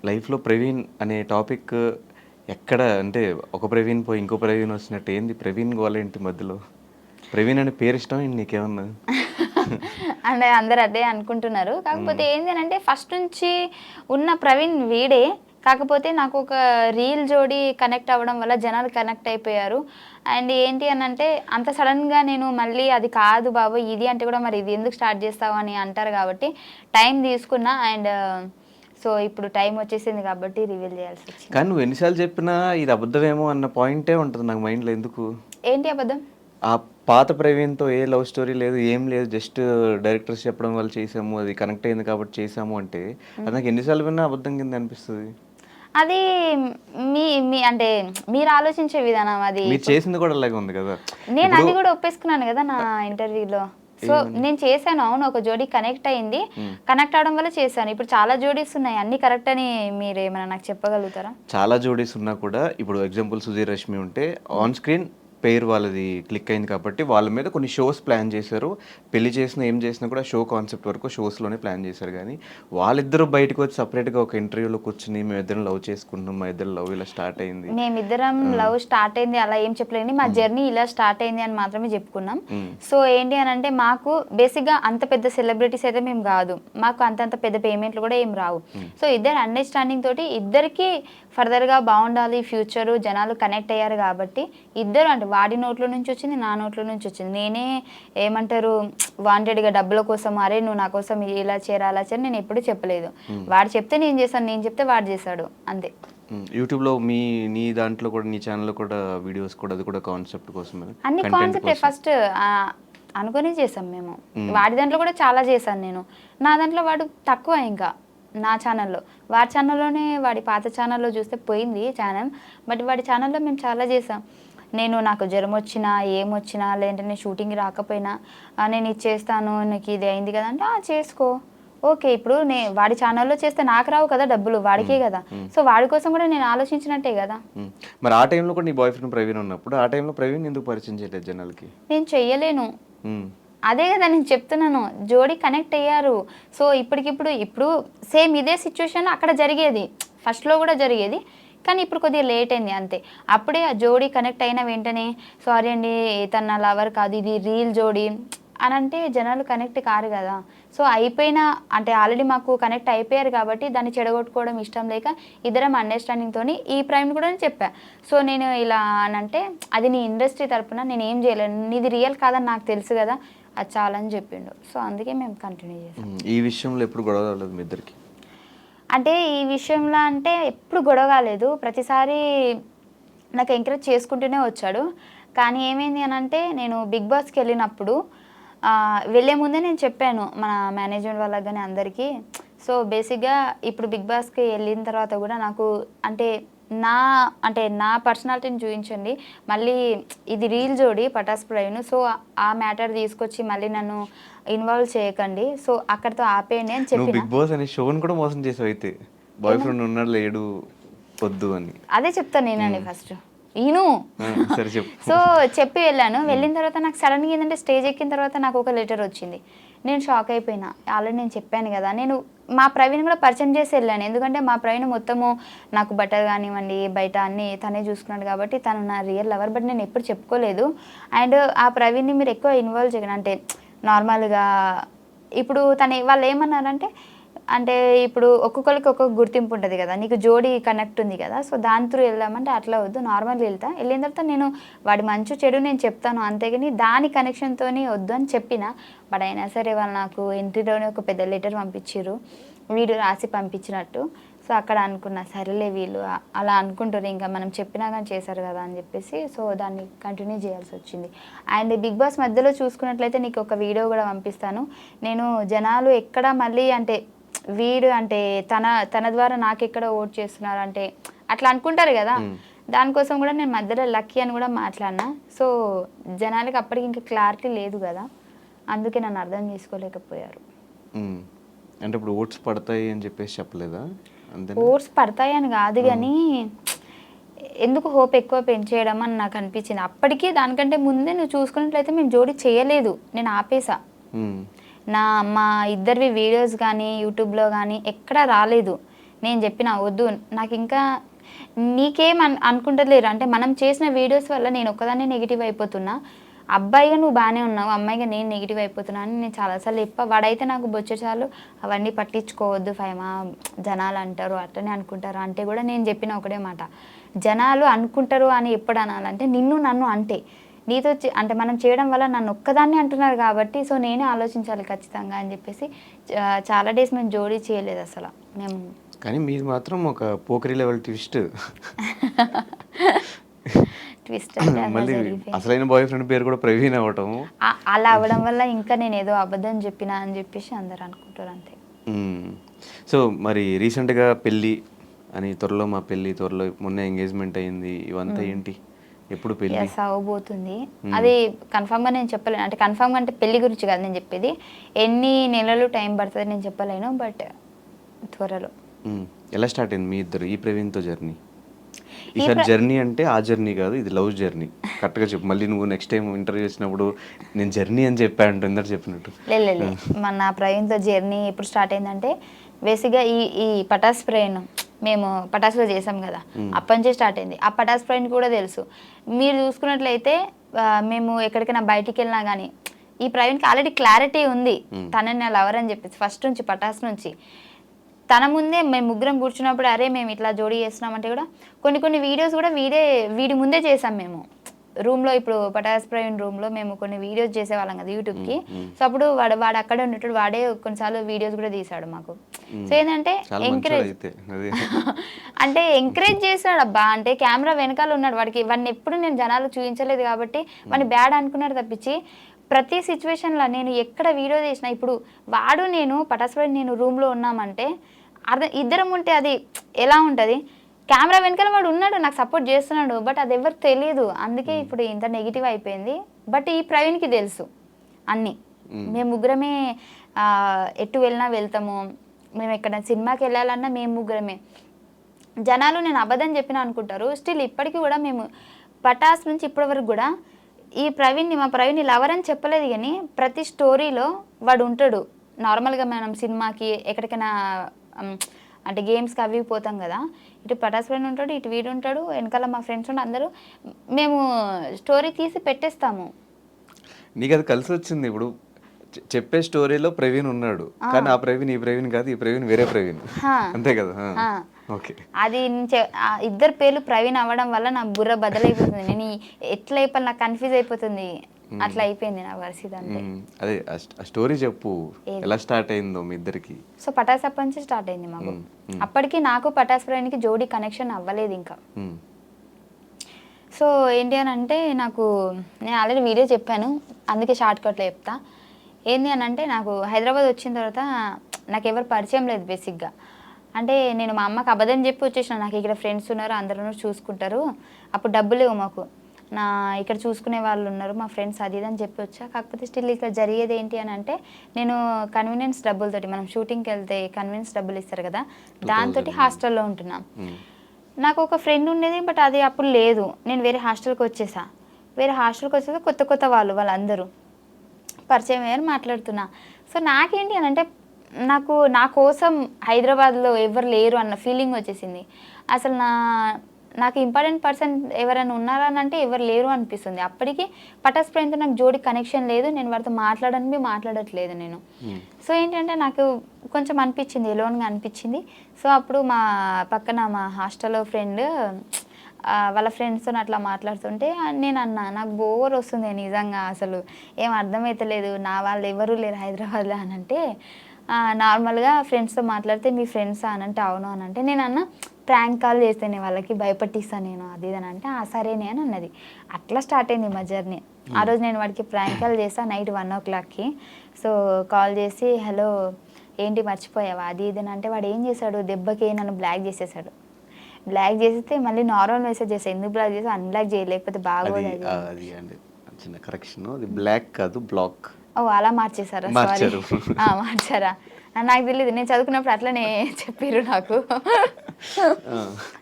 లైఫ్‌లో ప్రవీణ్ అనే టాపిక్ ఎక్కడ అంటే ఒక ప్రవీణ్ పోయి ఇంకో ప్రవీణ్ వచ్చినట్టు ఏంది ప్రవీణ్ గోలేంటి మధ్యలో? ప్రవీణ్ అనే పేరు ఇష్టమా ఏంటి నీకేమన్నా? అంటే అందరూ అదే అనుకుంటున్నారు. హ్మ్. కాకపోతే ఏంది అనంటే ఫస్ట్ నుంచి ఉన్న ప్రవీణ్ వీడే. కాకపోతే నాకు ఒక రీల్ జోడీ కనెక్ట్ అవ్వడం వల్ల జనాలు కనెక్ట్ అయిపోయారు. అండ్ ఏంటి అనంటే అంత సడెన్‌గా నేను మళ్ళీ అది కాదు బాబు ఇది అంటే కూడా మరి ఇది ఎందుకు స్టార్ట్ చేస్తావు అని అంటారు కాబట్టి టైం తీసుకున్నా. అండ్ సో ఇప్పుడు టైం వచ్చేసింది కాబట్టి రివీల్ చేయాల్సొచ్చింది. కానీ నువ్వు ఎన్ని సార్లు చెప్పినా ఇది అబద్ధమేమో అన్న పాయింటే ఉంటది నాకు మైండ్‌లో ఎందుకు? ఏంటి అబద్ధం? ఆ పాత ప్రవీణ్‌తో ఏ లవ్ స్టోరీ లేదు, ఏం లేదు. జస్ట్ డైరెక్టర్స్ చెప్పడం వల్ల చేసాము. అది కనెక్ట్ అయింది కాబట్టి చేసాము అంటే, అది నాకు ఎన్ని సార్లు విన్నా అబద్ధం కింద అనిపిస్తది. అది మీ మీ అంటే మీరు ఆలోచించే విధానం అది. మీరు చేసింది కూడా అలాగే ఉంది కదా! నేను ఇప్పుడు అది కూడా ఒప్పేసుకున్నాను కదా నా ఇంటర్వ్యూలో. సో ఏమని? నేను చేశాను. అవును. ఒక జోడీ కనెక్ట్ అయింది. హ్మ్. కనెక్ట్ అవ్వడం వల్ల చేశాను. ఇప్పుడు చాలా జోడీస్ ఉన్నాయి. అన్నీ కరెక్ట్ అని మీరేమైనా నాకు చెప్పగలుగుతారా? చాలా జోడీస్ ఉన్నా కూడా ఇప్పుడు ఎగ్జాంపుల్ 'సుధీర్ రష్మి' ఉంటే హ్మ్. ఆన్ స్క్రీన్ పెయిర్ వాళ్ళది క్లిక్ అయింది కాబట్టి వాళ్ళ మీద కొన్ని షోస్ ప్లాన్ చేశారు. పెళ్లి చేసినా, ఏం చేసినా కూడా షో కాన్సెప్ట్ వరకు షోస్‌లోనే ప్లాన్ చేశారు గానీ, వాళ్ళిద్దరూ బయటకు వచ్చి సెపరేట్‌గా ఒక ఇంటర్వ్యూలో కూర్చొని మేమిద్దరం లవ్ చేసుకుంటున్నాం. మా ఇద్దరి లవ్ ఇలా స్టార్ట్ అయింది. మేమిద్దరం ఆ! లవ్ స్టార్ట్ అయింది అలా ఏం చెప్పలేదండి. మా హ్మ్. జర్నీ ఇలా స్టార్ట్ అయింది అని మాత్రమే చెప్పుకున్నాం. హ్మ్. సో ఏంటి అనంటే మాకు బేసిక్‌గా అంత పెద్ద సెలబ్రిటీస్ అయితే మేము గాదు. మాకు అంతంత పెద్ద పేమెంట్లు కూడా ఏం రావు. హ్మ్. సో ఇద్దరు అండర్‌స్టాండింగ్ తోటి ఇద్దరికీ ఫర్దర్‌గా బావుండాలి ఫ్యూచరు జనాలు కనెక్ట్ అయ్యారు కాబట్టి ఇద్దరు అంటే వాడి నోట్లో నుంచి వచ్చింది, నా నోట్లో నుంచి వచ్చింది. నేనే ఏమంటారు వాంటెడ్‌గా డబ్బుల కోసం అరే నువ్వు నా కోసం ఇలా చేయరా అలా చేయరా నేను ఎప్పుడూ చెప్పలేదు. హ్మ్. వాడు చెప్తే నేను చేశాను. నేను చెప్తే వాడు చేశాడు. అంతే. హ్మ్. యూట్యూబ్‌లో నీ దాంట్లో కూడా నీ ఛానెల్‌లో కూడా వీడియోస్ కూడా అది కూడా కాన్సెప్ట్ కోసమేనా? అన్ని కంటెంట్ కాన్సెప్టే కోసం. ఫస్ట్ అనుకునే చేసాం మేము. హ్మ్. వాడి దాంట్లో కూడా చాలా చేశాను నేను. నా దాంట్లో వాడు తక్కువ ఇంకా నా ఛానల్‌లో. వాడి ఛానల్‌లోనే వాడి పాత ఛానల్‌లో చూస్తే పోయింది ఛానల్. బట్ వాడి ఛానల్‌లో మేము చాలా చేసాం. నాకు జ్వరమొచ్చినా, ఏమొచ్చినా లేదంటే నేను షూటింగ్‌కి రాకపోయినా నేను ఇది చేస్తాను. నీకు ఇది అయింది కదా! అంటే చేసుకో. ఓకే. ఇప్పుడు వాడి ఛానల్‌లో చేస్తే నాకు రావు కదా డబ్బులు. వాడికే హ్మ్. కదా! హ్మ్. సో వాడి కోసం కూడా నేను ఆలోచించినట్టే కదా! హ్మ్. మరి ఆ టైంలో కూడా నీ బాయ్ ఫ్రెండ్ ప్రవీణ్ ఉన్నప్పుడు, ఆ టైంలో ప్రవీణ్ ఎందుకు పరిచయం చేయలేదు జనాలకి? నేను చెయ్యలేను. హ్మ్. అదే గదా నేను చెప్తున్నాను. జోడీ కనెక్ట్ అయ్యారు. సో, ఇప్పుడు సేమ్ ఇదే సిట్యుయేషన్ అక్కడ జరిగేది. ఫస్ట్‌లో గూడా జరిగేది. కానీ ఇప్పుడు కొద్దిగా లేట్ అయింది అంతే. అప్పుడే ఆ జోడీ కనెక్ట్ అయిన వెంటనే సారీ అండి తను నా లవర్ కాదు. ఇది రీల్ జోడీ అనంటే జనాలు కనెక్ట్ కారు గదా! సో, అయిపోయిన అంటే ఆల్రెడీ మాకు కనెక్ట్ అయిపోయారు కాబట్టి దాన్ని చెడగొట్టుకోవడం ఇష్టం లేక ఇద్దరం అండర్‌స్టాండింగ్‌తోని ఈ ప్రైమ్‌ని కూడా చెప్పా. సో, నేను ఇలా అనంటే అది నీ ఇండస్ట్రీ తరపున నేనేం జేయలేను. నీది రియల్ కాదని నాకు తెలుసు గదా! అది చాలని చెప్పిండు. సో, అందుకే మేము కంటిన్యూ చేసాం. హ్మ్. ఈ విషయంలో ఎప్పుడు గొడవ అవ్వలేదు మీ ఇద్దరికి? అంటే ఈ విషయంలో అంటే ఎప్పుడు గొడవ కాలేదు. ప్రతిసారి నాకు ఎంకరేజ్ చేసుకుంటూనే వచ్చాడు. కానీ ఏమైంది అనంటే నేను 'బిగ్ బాస్'కెళ్ళినప్పుడు వెళ్ళే ముందే నేను చెప్పాను మన మేనేజ్మెంట్ వాళ్ళకి గాని అందరికీ. సో, బేసిక్‌గా ఇప్పుడు 'బిగ్ బాస్'కి ఎళ్ళిన తర్వాత గూడా నాకు అంటే నా నా పర్సనాలిటీని చూయించండి. మళ్ళీ ఇది రీల్ జోడీ 'పటాస్ ప్రవీణ్'. సో, ఆ మ్యాటర్ తీసుకొచ్చి మళ్ళీ నన్ను ఇన్వాల్వ్ చేయకండి. సో, అక్కడితో ఆపేయండి అని నువ్వు చెప్పిన. 'బిగ్ బాస్' అనే షోని కూడా మోసం చేసావయితే. బాయ్ ఏమని? ఫ్రెండ్ ఉన్నాడు లేడు, వద్దు అని. అదే చెప్తాను నేనండి హ్మ్. ఫస్ట్. ఇను. ఆ! సరే చెప్పు. సో, చెప్పి వెళ్ళాను. హ్మ్. వెళ్ళిన తర్వాత నాకు సడెన్‌గా ఏందంటే స్టేజ్ ఎక్కిన తర్వాత నాకొక లెటర్ వచ్చింది. నేను షాక్ అయిపోయినా. ఆల్రెడీ నేను చెప్పాను గదా! నేను మా ప్రవీణ్ కూడా పరిచయం చేసి ఎళ్ళాను. ఎందుకంటే మా ప్రవీణ్ మొత్తము నాకు బట్టలు గానివ్వండి, బయట అన్నీ తనే చూసుకున్నాడు కాబట్టి తను నా రియల్ లవర్. బట్ నేను ఎప్పుడు చెప్పుకోలేదు. అండ్ ఆ ప్రవీణ్‌ని మీరు ఎక్కువ ఇన్వాల్వ్ చేయకండి. అంటే నార్మల్‌గా ఇప్పుడు వాళ్ళేమన్నారంటే అంటే ఇప్పుడు ఒక్కొక్కళ్ళకి ఒక్కొక్క గుర్తింపు ఉంటది గదా! నీకు జోడీ కనెక్ట్ ఉంది గదా! సో, దాని త్రూ ఎళ్దామంటే అట్లా వద్దు నార్మల్‌గా ఎళ్తా. ఎళ్ళిన తర్వాత నేను వాడి మంచు, చెడు నేను చెప్తాను. అంతేగాని దాని కనెక్షన్‌తోని వద్దు అని చెప్పిన. బట్ అయినా సరే వాళ్ళు నాకు ఎంట్రీలోనే ఒక పెద్ద లెటర్ పంపించిర్రు. వీడు రాసి పంపించినట్టు. సో, అక్కడ అనుకున్నా సరేలే వీళ్ళు అలా అనుకుంటారు ఇంకా మనం చెప్పినా గాని చేశారు గదా! అని జెప్పేసి సో, దాన్ని కంటిన్యూ చేయాల్సొచ్చింది. అండ్ 'బిగ్ బాస్' మధ్యలో చూసుకున్నట్లయితే నీకు ఒక వీడియో గూడా పంపిస్తాను. నేను జనాలు ఎక్కడ మళ్ళీ అంటే వీడు అంటే తన ద్వారా నాకెక్కడ ఓట్ చేస్తున్నారు అంటే అట్లా అనుకుంటారు గదా! హ్మ్. దానికోసం గూడా నేను మధ్యలో లక్కీ అని గూడా మాట్లాడినా. సో, జనాలకి అప్పటికి ఇంకా క్లారిటీ లేదు గదా! అందుకే నన్ను అర్థం చేసుకోలేకపోయారు. హ్మ్. అంటే ఇప్పుడు ఓట్స్ పడతాయి అని చెప్పేసి చెప్పలేదా? అంతేనా? ఓట్స్ పడతాయని గాదు ఆ! గానీ, ఎందుకు హోప్ ఎక్కువ పెంచేయడం అని నాకనిపించింది. అప్పటికి దానికంటే ముందే నువ్వు చూసుకున్నట్లయితే మేము జోడీ చేయలేదు. నేను ఆపేసా. హ్మ్. మా ఇద్దరివి వీడియోస్ గానీ, యూట్యూబ్‌లో గానీ ఎక్కడా రాలేదు. నేను చెప్పిన వద్దు నాకు ఇంకా నీకేం అనుకుంటలేరు అంటే మనం చేసిన వీడియోస్ వల్ల నేను ఒక్కదాన్ని నెగిటివ్ అయిపోతున్నా, అబ్బాయిగా నువ్వు బాగానే ఉన్నావు, అమ్మాయిగా నేను నెగిటివ్ అయిపోతున్నా అని నేను చాలాసార్లు వాడైతే నాకు బొచ్చేసార్లు అవన్నీ పట్టించుకోవద్దు ఫైమా, జనాలు అంటారు అట్లనే అనుకుంటారు అంటే కూడా నేను చెప్పిన ఒకటే మాట, జనాలు అనుకుంటారు అని ఎప్పుడు అనాలంటే నిన్ను నన్ను అంటే నీతో అంటే మనం చేయడం వల్ల నన్ను ఒక్కదాన్ని అంటున్నారు కాబట్టి సో నేనే ఆలోచించాలి ఖచ్చితంగా అని చెప్పేసి చాలా డేస్ మేము జోడీ చేయలేదు అసలు మేము. కానీ మీది మాత్రం ఒక పోకరి లెవెల్ ట్విస్ట్. ట్విస్ట్ మళ్ళీ అసలైన బాయ్ ఫ్రెండ్ పేరు కూడా ప్రవీణ్ అవ్వటం, అలా అవ్వడం వల్ల ఇంకా నేను ఏదో అబద్ధం చెప్పినా అని చెప్పేసి అందరు అనుకుంటారు అంతే. సో మరి రీసెంట్గా పెళ్ళి అని, త్వరలో మా పెళ్ళి, త్వరలో మొన్న ఎంగేజ్మెంట్ అయింది, ఇవంతా ఏంటి ఎప్పుడు పెళ్ళి? ఎస్ అవ్వబోతుంది. అది కన్ఫామ్గా నేను చెప్పలేను, అంటే కన్ఫామ్గా అంటే పెళ్లి గురించి కాదు నేను చెప్పేది, ఎన్ని నెలలు టైం పడుతుంది నేను చెప్పలేను, బట్ త్వరలో. ఎలా స్టార్ట్ అయింది మీ ఇద్దరు ఈ ప్రవీణ్తో జర్నీ? ఈసారి జర్నీ అంటే ఆ జర్నీ కాదు, ఇది లవ్ జర్నీ. కరెక్ట్గా చెప్పు, మళ్ళీ నువ్వు నెక్స్ట్ టైం ఇంటర్వ్యూ చేసినప్పుడు నేను జర్నీ అని చెప్పాను ఇందరు చెప్పినట్టు. లేదు మన ప్రవీణ్తో జర్నీ ఎప్పుడు స్టార్ట్ అయిందంటే బేసిక్గా ఈ పటాస్ ప్రయాణ మేము పటాసులో చేసాం కదా, అప్పటి నుంచే స్టార్ట్ అయింది. ఆ పటాస్ ప్రయాణ్ కూడా తెలుసు, మీరు చూసుకున్నట్లయితే మేము ఎక్కడికైనా బయటికి వెళ్ళినా కానీ ఈ ప్రవీణ్కి ఆల్రెడీ క్లారిటీ ఉంది తనని నా లవర్ అని చెప్పేసి ఫస్ట్ నుంచి పటాస్ నుంచి. తన ముందే మేము ముగ్గురం కూర్చున్నప్పుడు అరే మేము ఇట్లా జోడీ చేస్తున్నామంటే కూడా కొన్ని వీడియోస్ కూడా వీడి ముందే చేసాం మేము రూమ్లో. ఇప్పుడు పటాస్ ప్రవీణ్ రూమ్లో మేము కొన్ని వీడియోస్ చేసేవాళ్ళం కదా యూట్యూబ్కి. సో అప్పుడు వాడు అక్కడే ఉన్నట్టు వాడే కొన్నిసార్లు వీడియోస్ కూడా తీసాడు మాకు. సో ఏంటంటే ఎంకరేజ్ చేశాడు అబ్బా, అంటే కెమెరా వెనకాల ఉన్నాడు, వాడిని ఎప్పుడు నేను జనాలు చూపించలేదు కాబట్టి వాడిని బ్యాడ్ అనుకున్నాడు తప్పించి ప్రతి సిచ్యువేషన్లో నేను ఎక్కడ వీడియో చేసినా, ఇప్పుడు వాడు నేను పటాస్ ప్రవీణ్ నేను రూమ్లో ఉన్నామంటే ఇద్దరం ఉంటే అది ఎలా ఉంటుంది, కెమెరా వెనకాల వాడు ఉన్నాడు నాకు సపోర్ట్ చేస్తున్నాడు, బట్ అది ఎవరికి తెలియదు. అందుకే ఇప్పుడు ఇంత నెగిటివ్ అయిపోయింది. బట్ ఈ ప్రవీణ్కి తెలుసు అన్నీ, మేము ముగ్గురమే ఎటు వెళ్ళినా వెళ్తాము, మేము ఎక్కడ సినిమాకి వెళ్ళాలన్నా మేము ముగ్గురమే. జనాలు నేను అబద్ధం చెప్పిన అనుకుంటారు, స్టిల్ ఇప్పటికీ కూడా మేము పటాస్ నుంచి ఇప్పటి వరకు కూడా ఈ మా ప్రవీణ్ని లవర్ అని చెప్పలేదు, కానీ ప్రతి స్టోరీలో వాడు ఉంటాడు. నార్మల్గా మనం సినిమాకి ఎక్కడికైనా అంటే గేమ్స్కి అవి పోతాం కదా, ఇటు పటాస్ ప్రవీణ్ ఉంటాడు, ఇటు వీడు ఉంటాడు, వెనకాల మా ఫ్రెండ్స్ ఉంటే అందరూ మేము స్టోరీ తీసి పెట్టేస్తాము. నీకు అది కలిసి వచ్చింది. ఇప్పుడు చెప్పే స్టోరీలో ప్రవీణ్ ఉన్నాడు, కానీ ఆ ప్రవీణ్ ఈ ప్రవీణ్ కాదు, ఈ ప్రవీణ్ వేరే ప్రవీణ్, అంతే కదా? ఓకే, అది ఇద్దరు పేర్లు ప్రవీణ్ అవ్వడం వల్ల నా బుర్ర బదలైపోతుంది, నేను ఎట్లా అయిపోయి నాకు కన్ఫ్యూజ్ అయిపోతుంది, అట్లా అయిపోయింది నా పరిస్థితి అంతే. అదే ఆ స్టోరీ చెప్పు, ఎలా స్టార్ట్ అయిందో మీ ఇద్దరికి? సో పటాస్ అప్పటి నుంచి స్టార్ట్ అయింది మాకు. అప్పటికి నాకు పటాస్ ప్రవీణ్కి జోడీ కనెక్షన్ అవ్వలేదు ఇంకా. సో ఏంటి అని అంటే నాకు నేను ఆల్రెడీ వీడియో చెప్పాను, అందుకే షార్ట్ కట్లో చెప్తా. ఏంటి అని అంటే నాకు హైదరాబాద్ వచ్చిన తర్వాత నాకు ఎవరు పరిచయం లేదు బేసిక్గా. అంటే నేను మా అమ్మకి అబద్ధం చెప్పి వచ్చేసిన, నాకు ఇక్కడ ఫ్రెండ్స్ ఉన్నారు అందరూ చూసుకుంటారు, అప్పుడు డబ్బులు లేవు మాకు, ఇక్కడ చూసుకునే వాళ్ళు ఉన్నారు మా ఫ్రెండ్స్ అది ఇది అని చెప్పి వచ్చా. కాకపోతే స్టిల్ ఇక్కడ జరిగేది ఏంటి అని అంటే నేను కన్వీనియన్స్ డబ్బులతోటి, మనం షూటింగ్కి వెళ్తే కన్వీనియన్స్ డబ్బులు ఇస్తారు కదా, దాంతో హాస్టల్లో ఉంటున్నాం. నాకు ఒక ఫ్రెండ్ ఉండేది, బట్ అది అప్పుడు లేదు, నేను వేరే హాస్టల్కి వచ్చేసా. వేరే హాస్టల్కి వచ్చేసా కొత్త వాళ్ళందరూ పరిచయం అయ్యారు, మాట్లాడుతున్నా. సో నాకేంటి అని అంటే నా కోసం హైదరాబాద్లో ఎవరు లేరు అన్న ఫీలింగ్ వచ్చేసింది. అసలు నాకు ఇంపార్టెంట్ పర్సన్ ఎవరైనా ఉన్నారా అని అంటే ఎవరు లేరు అనిపిస్తుంది. అప్పటికి పటాస్ ప్రవీణ్తో నాకు జోడి కనెక్షన్ లేదు, నేను వాడితో మాట్లాడట్లేదు నేను. సో ఏంటంటే నాకు కొంచెం అనిపించింది, ఎలోన్గా అనిపించింది. సో అప్పుడు మా పక్కన మా హాస్టల్లో ఫ్రెండ్ వాళ్ళ ఫ్రెండ్స్తో అట్లా మాట్లాడుతుంటే నేను అన్నా, నాకు బోర్ వస్తుంది నిజంగా, అసలు ఏం అర్థమవుతలేదు, నా వాళ్ళు ఎవరు లేరు హైదరాబాద్లో అని అంటే, నార్మల్గా ఫ్రెండ్స్తో మాట్లాడితే మీ ఫ్రెండ్సా అని అంటే అవును అని అంటే, నేను అన్న ప్రాంక్ కాల్ చేస్తేనే వాళ్ళకి భయపట్టిస్తాను నేను అది ఇది అని అంటే సరేనే అని అన్నది. అట్లా స్టార్ట్ అయింది మా జర్నీ. ఆ రోజు నేను వాడికి ప్రాంక్ కాల్ చేస్తాను నైట్ 1 o'clockకి. సో కాల్ చేసి హలో ఏంటి మర్చిపోయావా అది ఇది అని అంటే, వాడు ఏం చేశాడు దెబ్బకి నన్ను బ్లాక్ చేసేసాడు. బ్లాక్ చేస్తే మళ్ళీ నార్మల్ మెసేజ్ చేస్తాను, ఎందుకు బ్లాక్ చేసి అన్బ్లాక్ చేయలేకపోతే బాగోదు అది అండి. చిన్న కరెక్షన్, అది బ్లాక్ కాదు బ్లాక్. ఓ అలా మార్చేసారా? సారీ మార్చారా? నాకు తెలియదు, నేను చదువుకున్నప్పుడు అట్లనే చెప్పారు నాకు.